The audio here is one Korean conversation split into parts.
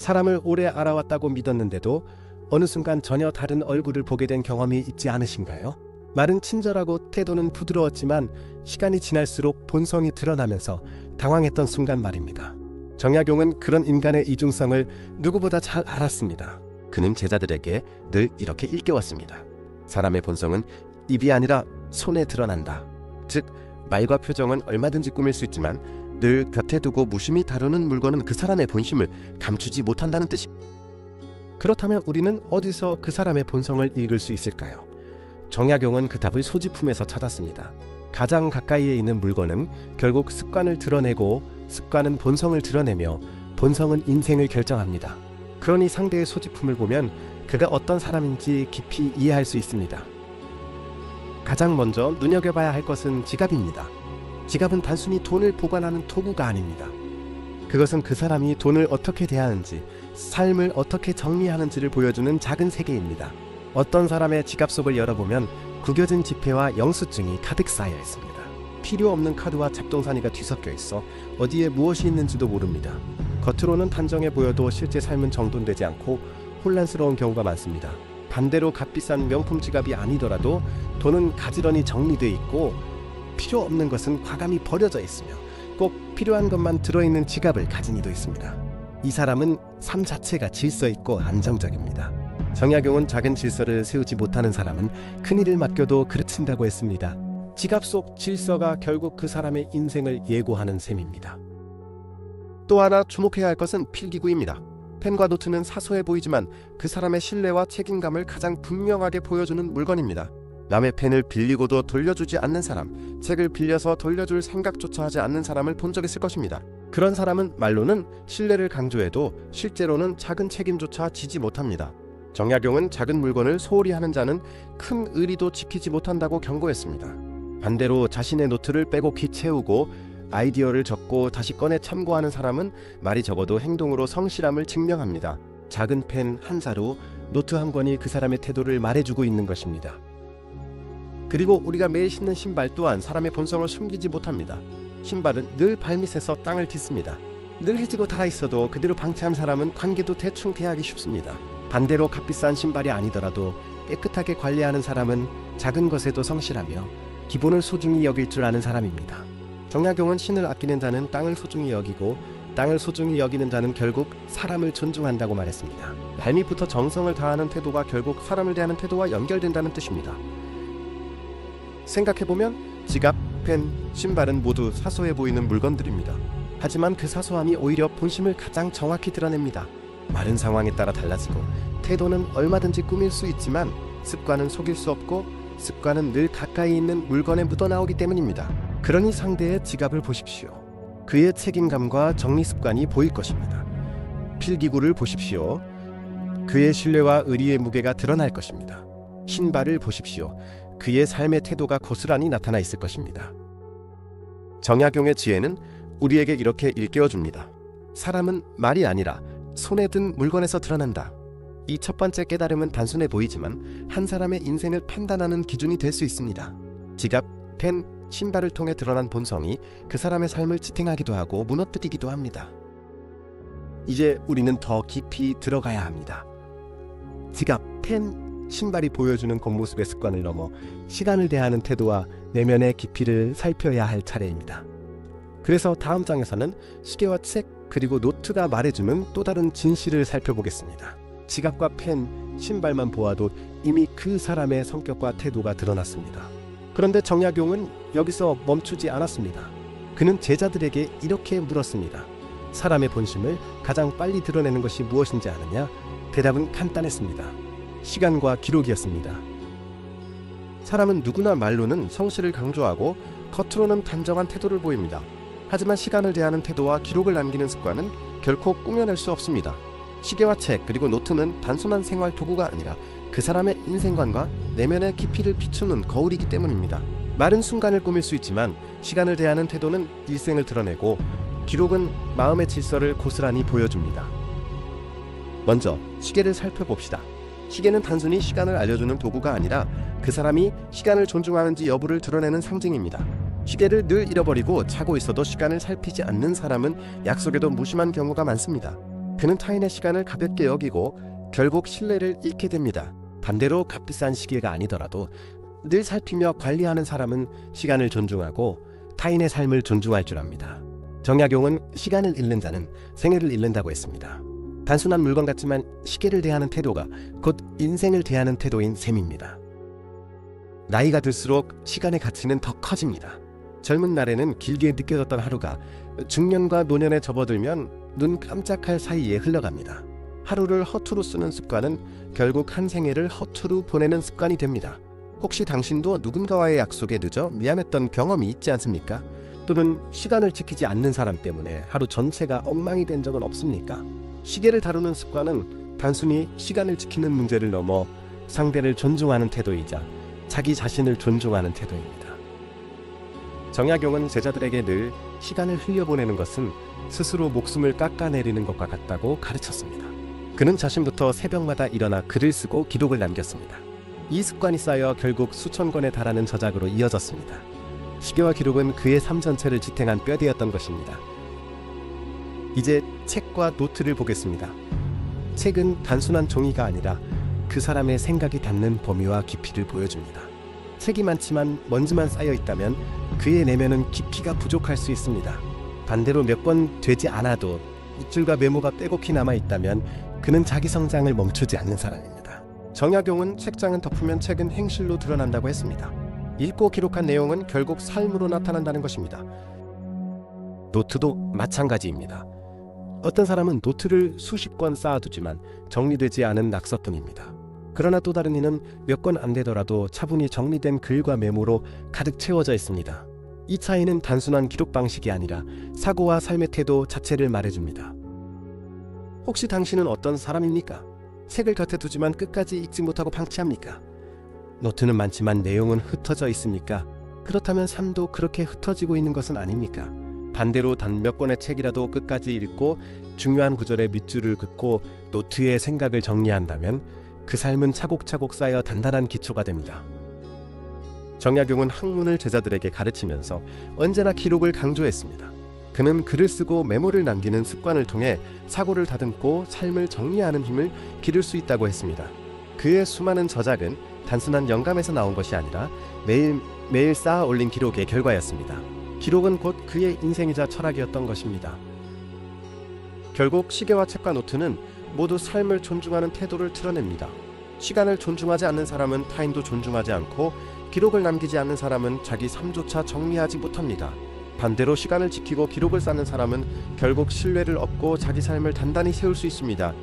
사람을 오래 알아왔다고 믿었는데도 어느 순간 전혀 다른 얼굴을 보게 된 경험이 있지 않으신가요? 말은 친절하고 태도는 부드러웠지만 시간이 지날수록 본성이 드러나면서 당황했던 순간 말입니다. 정약용은 그런 인간의 이중성을 누구보다 잘 알았습니다. 그는 제자들에게 늘 이렇게 일깨웠습니다. 사람의 본성은 입이 아니라 손에 드러난다. 즉, 말과 표정은 얼마든지 꾸밀 수 있지만 늘 곁에 두고 무심히 다루는 물건은 그 사람의 본심을 감추지 못한다는 뜻입니다. 그렇다면 우리는 어디서 그 사람의 본성을 읽을 수 있을까요? 정약용은 그 답을 소지품에서 찾았습니다. 가장 가까이에 있는 물건은 결국 습관을 드러내고 습관은 본성을 드러내며 본성은 인생을 결정합니다. 그러니 상대의 소지품을 보면 그가 어떤 사람인지 깊이 이해할 수 있습니다. 가장 먼저 눈여겨봐야 할 것은 지갑입니다. 지갑은 단순히 돈을 보관하는 도구가 아닙니다. 그것은 그 사람이 돈을 어떻게 대하는지, 삶을 어떻게 정리하는지를 보여주는 작은 세계입니다. 어떤 사람의 지갑 속을 열어보면 구겨진 지폐와 영수증이 가득 쌓여 있습니다. 필요 없는 카드와 잡동사니가 뒤섞여 있어 어디에 무엇이 있는지도 모릅니다. 겉으로는 단정해 보여도 실제 삶은 정돈되지 않고 혼란스러운 경우가 많습니다. 반대로 값비싼 명품 지갑이 아니더라도 돈은 가지런히 정리되어 있고 필요 없는 것은 과감히 버려져 있으며 꼭 필요한 것만 들어있는 지갑을 가진 이도 있습니다. 이 사람은 삶 자체가 질서 있고 안정적입니다. 정약용은 작은 질서를 세우지 못하는 사람은 큰일을 맡겨도 그르친다고 했습니다. 지갑 속 질서가 결국 그 사람의 인생을 예고하는 셈입니다. 또 하나 주목해야 할 것은 필기구입니다. 펜과 노트는 사소해 보이지만 그 사람의 신뢰와 책임감을 가장 분명하게 보여주는 물건입니다. 남의 펜을 빌리고도 돌려주지 않는 사람, 책을 빌려서 돌려줄 생각조차 하지 않는 사람을 본 적 있을 것입니다. 그런 사람은 말로는 신뢰를 강조해도 실제로는 작은 책임조차 지지 못합니다. 정약용은 작은 물건을 소홀히 하는 자는 큰 의리도 지키지 못한다고 경고했습니다. 반대로 자신의 노트를 빼곡히 채우고 아이디어를 적고 다시 꺼내 참고하는 사람은 말이 적어도 행동으로 성실함을 증명합니다. 작은 펜 한 자루, 노트 한 권이 그 사람의 태도를 말해주고 있는 것입니다. 그리고 우리가 매일 신는 신발 또한 사람의 본성을 숨기지 못합니다. 신발은 늘 발밑에서 땅을 딛습니다. 늘 해지고 닳아있어도 그대로 방치한 사람은 관계도 대충 대하기 쉽습니다. 반대로 값비싼 신발이 아니더라도 깨끗하게 관리하는 사람은 작은 것에도 성실하며 기본을 소중히 여길 줄 아는 사람입니다. 정약용은 신을 아끼는 자는 땅을 소중히 여기고 땅을 소중히 여기는 자는 결국 사람을 존중한다고 말했습니다. 발밑부터 정성을 다하는 태도가 결국 사람을 대하는 태도와 연결된다는 뜻입니다. 생각해보면 지갑, 펜, 신발은 모두 사소해 보이는 물건들입니다. 하지만 그 사소함이 오히려 본심을 가장 정확히 드러냅니다. 말은 상황에 따라 달라지고 태도는 얼마든지 꾸밀 수 있지만 습관은 속일 수 없고 습관은 늘 가까이 있는 물건에 묻어나오기 때문입니다. 그러니 상대의 지갑을 보십시오. 그의 책임감과 정리 습관이 보일 것입니다. 필기구를 보십시오. 그의 신뢰와 의리의 무게가 드러날 것입니다. 신발을 보십시오. 그의 삶의 태도가 고스란히 나타나 있을 것입니다. 정약용의 지혜는 우리에게 이렇게 일깨워줍니다. 사람은 말이 아니라 손에 든 물건에서 드러난다. 이 첫 번째 깨달음은 단순해 보이지만 한 사람의 인생을 판단하는 기준이 될 수 있습니다. 지갑, 펜, 신발을 통해 드러난 본성이 그 사람의 삶을 지탱하기도 하고 무너뜨리기도 합니다. 이제 우리는 더 깊이 들어가야 합니다. 지갑, 펜, 신발이 보여주는 겉모습의 습관을 넘어 시간을 대하는 태도와 내면의 깊이를 살펴야 할 차례입니다. 그래서 다음 장에서는 시계와 책 그리고 노트가 말해주는 또 다른 진실을 살펴보겠습니다. 지갑과 펜, 신발만 보아도 이미 그 사람의 성격과 태도가 드러났습니다. 그런데 정약용은 여기서 멈추지 않았습니다. 그는 제자들에게 이렇게 물었습니다. 사람의 본심을 가장 빨리 드러내는 것이 무엇인지 아느냐? 대답은 간단했습니다. 시간과 기록이었습니다. 사람은 누구나 말로는 성실을 강조하고 겉으로는 단정한 태도를 보입니다. 하지만 시간을 대하는 태도와 기록을 남기는 습관은 결코 꾸며낼 수 없습니다. 시계와 책 그리고 노트는 단순한 생활 도구가 아니라 그 사람의 인생관과 내면의 깊이를 비추는 거울이기 때문입니다. 말은 순간을 꾸밀 수 있지만 시간을 대하는 태도는 일생을 드러내고 기록은 마음의 질서를 고스란히 보여줍니다. 먼저 시계를 살펴봅시다. 시계는 단순히 시간을 알려주는 도구가 아니라 그 사람이 시간을 존중하는지 여부를 드러내는 상징입니다. 시계를 늘 잃어버리고 차고 있어도 시간을 살피지 않는 사람은 약속에도 무심한 경우가 많습니다. 그는 타인의 시간을 가볍게 여기고 결국 신뢰를 잃게 됩니다. 반대로 값비싼 시계가 아니더라도 늘 살피며 관리하는 사람은 시간을 존중하고 타인의 삶을 존중할 줄 압니다. 정약용은 시간을 잃는 자는 생애를 잃는다고 했습니다. 단순한 물건 같지만 시계를 대하는 태도가 곧 인생을 대하는 태도인 셈입니다. 나이가 들수록 시간의 가치는 더 커집니다. 젊은 날에는 길게 느껴졌던 하루가 중년과 노년에 접어들면 눈 깜짝할 사이에 흘러갑니다. 하루를 허투루 쓰는 습관은 결국 한 생애를 허투루 보내는 습관이 됩니다. 혹시 당신도 누군가와의 약속에 늦어 미안했던 경험이 있지 않습니까? 또는 시간을 지키지 않는 사람 때문에 하루 전체가 엉망이 된 적은 없습니까? 시계를 다루는 습관은 단순히 시간을 지키는 문제를 넘어 상대를 존중하는 태도이자 자기 자신을 존중하는 태도입니다. 정약용은 제자들에게 늘 시간을 흘려보내는 것은 스스로 목숨을 깎아내리는 것과 같다고 가르쳤습니다. 그는 자신부터 새벽마다 일어나 글을 쓰고 기록을 남겼습니다. 이 습관이 쌓여 결국 수천 권에 달하는 저작으로 이어졌습니다. 시계와 기록은 그의 삶 전체를 지탱한 뼈대였던 것입니다. 이제 책과 노트를 보겠습니다. 책은 단순한 종이가 아니라 그 사람의 생각이 닿는 범위와 깊이를 보여줍니다. 책이 많지만 먼지만 쌓여 있다면 그의 내면은 깊이가 부족할 수 있습니다. 반대로 몇 번 되지 않아도 밑줄과 메모가 빼곡히 남아 있다면 그는 자기 성장을 멈추지 않는 사람입니다. 정약용은 책장은 덮으면 책은 행실로 드러난다고 했습니다. 읽고 기록한 내용은 결국 삶으로 나타난다는 것입니다. 노트도 마찬가지입니다. 어떤 사람은 노트를 수십 권 쌓아두지만 정리되지 않은 낙서뿐입니다. 그러나 또 다른 이는 몇 권 안 되더라도 차분히 정리된 글과 메모로 가득 채워져 있습니다. 이 차이는 단순한 기록 방식이 아니라 사고와 삶의 태도 자체를 말해줍니다. 혹시 당신은 어떤 사람입니까? 책을 곁에 두지만 끝까지 읽지 못하고 방치합니까? 노트는 많지만 내용은 흩어져 있습니까? 그렇다면 삶도 그렇게 흩어지고 있는 것은 아닙니까? 반대로 단 몇 권의 책이라도 끝까지 읽고 중요한 구절에 밑줄을 긋고 노트에 생각을 정리한다면 그 삶은 차곡차곡 쌓여 단단한 기초가 됩니다. 정약용은 학문을 제자들에게 가르치면서 언제나 기록을 강조했습니다. 그는 글을 쓰고 메모를 남기는 습관을 통해 사고를 다듬고 삶을 정리하는 힘을 기를 수 있다고 했습니다. 그의 수많은 저작은 단순한 영감에서 나온 것이 아니라 매일 쌓아 올린 기록의 결과였습니다. 기록은 곧 그의 인생이자 철학이었던 것입니다. 결국 시계와 책과 노트는 모두 삶을 존중하는 태도를 드러냅니다. 시간을 존중하지 않는 사람은 타인도 존중하지 않고 기록을 남기지 않는 사람은 자기 삶조차 정리하지 못합니다. 반대로 시간을 지키고 기록을 쌓는 사람은 결국 신뢰를 얻고 자기 삶을 단단히 세울 수 있습니다.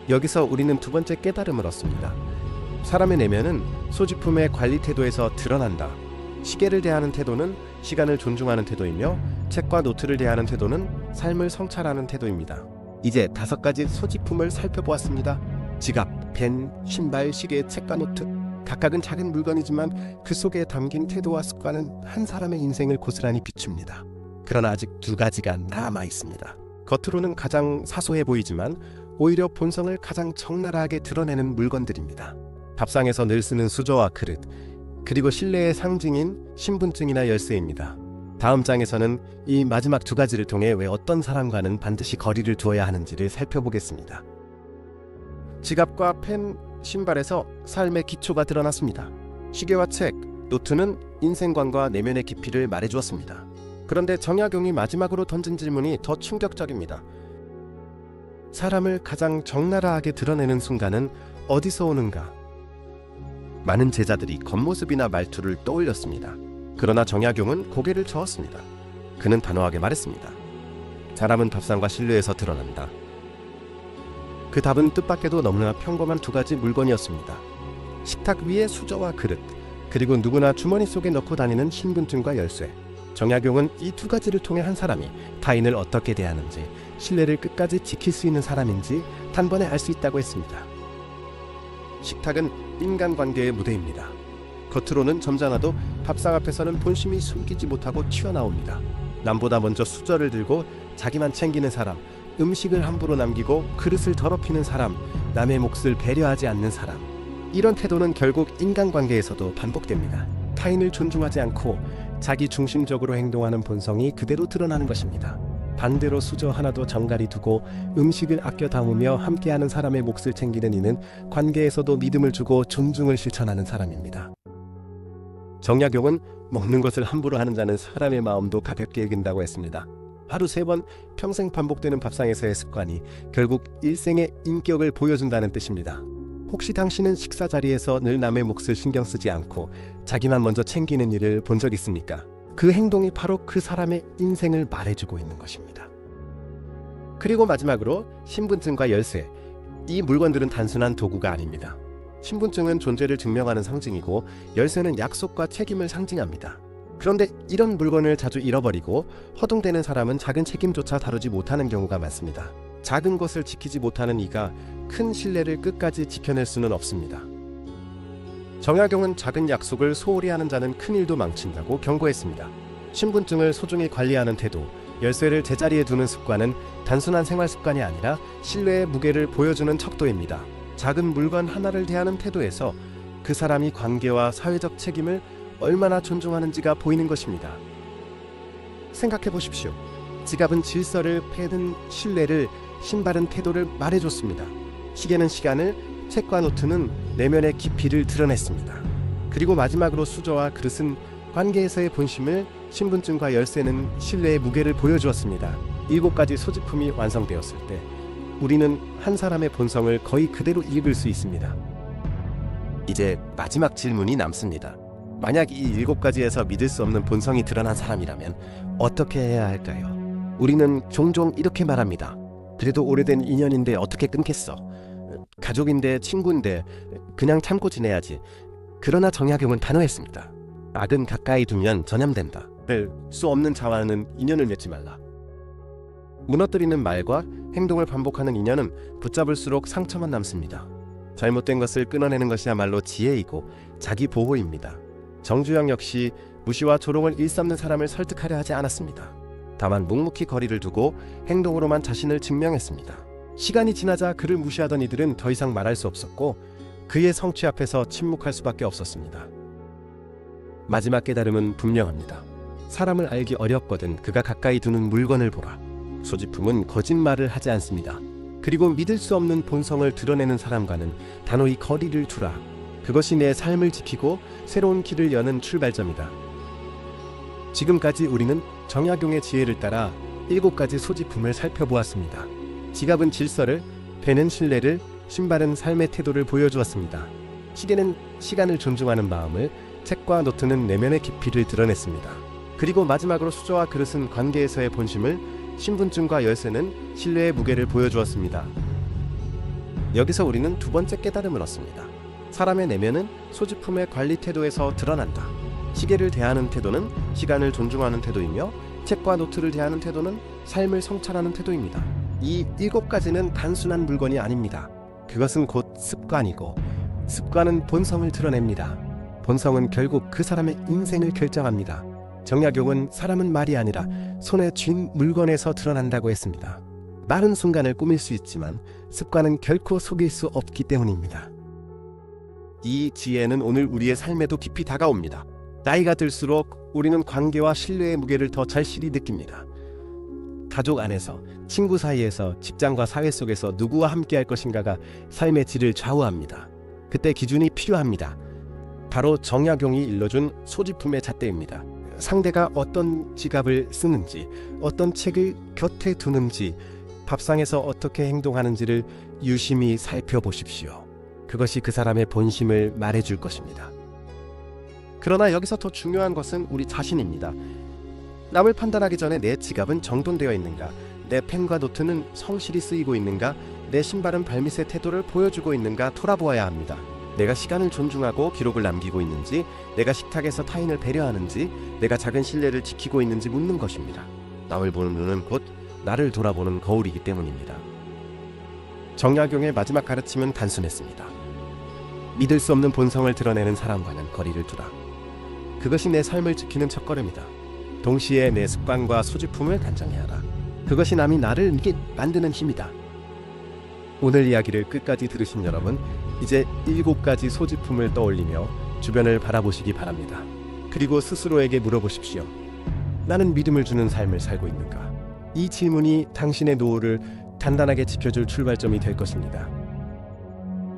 여기서 우리는 두 번째 깨달음을 얻습니다. 사람의 내면은 소지품의 관리 태도에서 드러난다. 시계를 대하는 태도는 시간을 존중하는 태도이며 책과 노트를 대하는 태도는 삶을 성찰하는 태도입니다. 이제 5가지 소지품을 살펴보았습니다. 지갑, 펜, 신발, 시계, 책과 노트. 각각은 작은 물건이지만 그 속에 담긴 태도와 습관은 한 사람의 인생을 고스란히 비춥니다. 그러나 아직 2가지가 남아 있습니다. 겉으로는 가장 사소해 보이지만 오히려 본성을 가장 적나라하게 드러내는 물건들입니다. 밥상에서 늘 쓰는 수저와 그릇, 그리고 신뢰의 상징인 신분증이나 열쇠입니다. 다음 장에서는 이 마지막 2가지를 통해 왜 어떤 사람과는 반드시 거리를 두어야 하는지를 살펴보겠습니다. 지갑과 펜, 신발에서 삶의 기초가 드러났습니다. 시계와 책, 노트는 인생관과 내면의 깊이를 말해주었습니다. 그런데 정약용이 마지막으로 던진 질문이 더 충격적입니다. 사람을 가장 적나라하게 드러내는 순간은 어디서 오는가? 많은 제자들이 겉모습이나 말투를 떠올렸습니다. 그러나 정약용은 고개를 저었습니다. 그는 단호하게 말했습니다. 사람은 밥상과 신뢰에서 드러난다. 그 답은 뜻밖에도 너무나 평범한 2가지 물건이었습니다. 식탁 위에 수저와 그릇, 그리고 누구나 주머니 속에 넣고 다니는 신분증과 열쇠. 정약용은 이 2가지를 통해 한 사람이 타인을 어떻게 대하는지, 신뢰를 끝까지 지킬 수 있는 사람인지 단번에 알 수 있다고 했습니다. 식탁은 인간관계의 무대입니다. 겉으로는 점잖아도 밥상 앞에서는 본심이 숨기지 못하고 튀어나옵니다. 남보다 먼저 수저를 들고 자기만 챙기는 사람, 음식을 함부로 남기고 그릇을 더럽히는 사람, 남의 몫을 배려하지 않는 사람. 이런 태도는 결국 인간관계에서도 반복됩니다. 타인을 존중하지 않고 자기 중심적으로 행동하는 본성이 그대로 드러나는 것입니다. 반대로 수저 하나도 정갈이 두고 음식을 아껴 담으며 함께하는 사람의 몫을 챙기는 이는 관계에서도 믿음을 주고 존중을 실천하는 사람입니다. 정약용은 먹는 것을 함부로 하는 자는 사람의 마음도 가볍게 여긴다고 했습니다. 하루 3번 평생 반복되는 밥상에서의 습관이 결국 일생의 인격을 보여준다는 뜻입니다. 혹시 당신은 식사 자리에서 늘 남의 몫을 신경 쓰지 않고 자기만 먼저 챙기는 일을 본 적 있습니까? 그 행동이 바로 그 사람의 인생을 말해주고 있는 것입니다. 그리고 마지막으로 신분증과 열쇠. 이 물건들은 단순한 도구가 아닙니다. 신분증은 존재를 증명하는 상징이고 열쇠는 약속과 책임을 상징합니다. 그런데 이런 물건을 자주 잃어버리고 허둥대는 사람은 작은 책임조차 다루지 못하는 경우가 많습니다. 작은 것을 지키지 못하는 이가 큰 신뢰를 끝까지 지켜낼 수는 없습니다. 정약용은 작은 약속을 소홀히 하는 자는 큰 일도 망친다고 경고했습니다. 신분증을 소중히 관리하는 태도, 열쇠를 제자리에 두는 습관은 단순한 생활 습관이 아니라 신뢰의 무게를 보여주는 척도입니다. 작은 물건 하나를 대하는 태도에서 그 사람이 관계와 사회적 책임을 얼마나 존중하는지가 보이는 것입니다. 생각해 보십시오. 지갑은 질서를, 펜은 신뢰를, 신발은 태도를 말해줬습니다. 시계는 시간을, 책과 노트는 내면의 깊이를 드러냈습니다. 그리고 마지막으로 수저와 그릇은 관계에서의 본심을, 신분증과 열쇠는 신뢰의 무게를 보여주었습니다. 7가지 소지품이 완성되었을 때 우리는 한 사람의 본성을 거의 그대로 읽을 수 있습니다. 이제 마지막 질문이 남습니다. 만약 이 7가지에서 믿을 수 없는 본성이 드러난 사람이라면 어떻게 해야 할까요? 우리는 종종 이렇게 말합니다. 그래도 오래된 인연인데 어떻게 끊겠어? 가족인데, 친구인데 그냥 참고 지내야지. 그러나 정약용은 단호했습니다. 악은 가까이 두면 전염된다. 수 없는 자와는 인연을 맺지 말라. 무너뜨리는 말과 행동을 반복하는 인연은 붙잡을수록 상처만 남습니다. 잘못된 것을 끊어내는 것이야말로 지혜이고 자기 보호입니다. 정주영 역시 무시와 조롱을 일삼는 사람을 설득하려 하지 않았습니다. 다만 묵묵히 거리를 두고 행동으로만 자신을 증명했습니다. 시간이 지나자 그를 무시하던 이들은 더 이상 말할 수 없었고 그의 성취 앞에서 침묵할 수밖에 없었습니다. 마지막 깨달음은 분명합니다. 사람을 알기 어렵거든 그가 가까이 두는 물건을 보라. 소지품은 거짓말을 하지 않습니다. 그리고 믿을 수 없는 본성을 드러내는 사람과는 단호히 거리를 두라. 그것이 내 삶을 지키고 새로운 길을 여는 출발점이다. 지금까지 우리는 정약용의 지혜를 따라 7가지 소지품을 살펴보았습니다. 지갑은 질서를, 펜은 신뢰를, 신발은 삶의 태도를 보여주었습니다. 시계는 시간을 존중하는 마음을, 책과 노트는 내면의 깊이를 드러냈습니다. 그리고 마지막으로 수저와 그릇은 관계에서의 본심을, 신분증과 열쇠는 신뢰의 무게를 보여주었습니다. 여기서 우리는 2번째 깨달음을 얻습니다. 사람의 내면은 소지품의 관리 태도에서 드러난다. 시계를 대하는 태도는 시간을 존중하는 태도이며 책과 노트를 대하는 태도는 삶을 성찰하는 태도입니다. 이 7가지는 단순한 물건이 아닙니다. 그것은 곧 습관이고 습관은 본성을 드러냅니다. 본성은 결국 그 사람의 인생을 결정합니다. 정약용은 사람은 말이 아니라 손에 쥔 물건에서 드러난다고 했습니다. 말은 순간을 꾸밀 수 있지만 습관은 결코 속일 수 없기 때문입니다. 이 지혜는 오늘 우리의 삶에도 깊이 다가옵니다. 나이가 들수록 우리는 관계와 신뢰의 무게를 더 절실히 느낍니다. 가족 안에서, 친구 사이에서, 직장과 사회 속에서 누구와 함께 할 것인가가 삶의 질을 좌우합니다. 그때 기준이 필요합니다. 바로 정약용이 일러준 소지품의 잣대입니다. 상대가 어떤 지갑을 쓰는지, 어떤 책을 곁에 두는지, 밥상에서 어떻게 행동하는지를 유심히 살펴보십시오. 그것이 그 사람의 본심을 말해줄 것입니다. 그러나 여기서 더 중요한 것은 우리 자신입니다. 남을 판단하기 전에 내 지갑은 정돈되어 있는가, 내 펜과 노트는 성실히 쓰이고 있는가, 내 신발은 발밑의 태도를 보여주고 있는가 돌아보아야 합니다. 내가 시간을 존중하고 기록을 남기고 있는지, 내가 식탁에서 타인을 배려하는지, 내가 작은 신뢰를 지키고 있는지 묻는 것입니다. 남을 보는 눈은 곧 나를 돌아보는 거울이기 때문입니다. 정약용의 마지막 가르침은 단순했습니다. 믿을 수 없는 본성을 드러내는 사람과는 거리를 두라. 그것이 내 삶을 지키는 첫걸음이다. 동시에 내 습관과 소지품을 단정해야 하라. 그것이 남이 나를 만드는 힘이다. 오늘 이야기를 끝까지 들으신 여러분, 이제 7가지 소지품을 떠올리며 주변을 바라보시기 바랍니다. 그리고 스스로에게 물어보십시오. 나는 믿음을 주는 삶을 살고 있는가? 이 질문이 당신의 노후를 단단하게 지켜줄 출발점이 될 것입니다.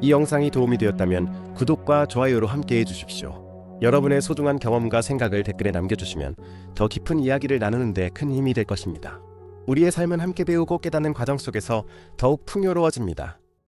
이 영상이 도움이 되었다면 구독과 좋아요로 함께해 주십시오. 여러분의 소중한 경험과 생각을 댓글에 남겨주시면 더 깊은 이야기를 나누는 데 큰 힘이 될 것입니다. 우리의 삶은 함께 배우고 깨닫는 과정 속에서 더욱 풍요로워집니다.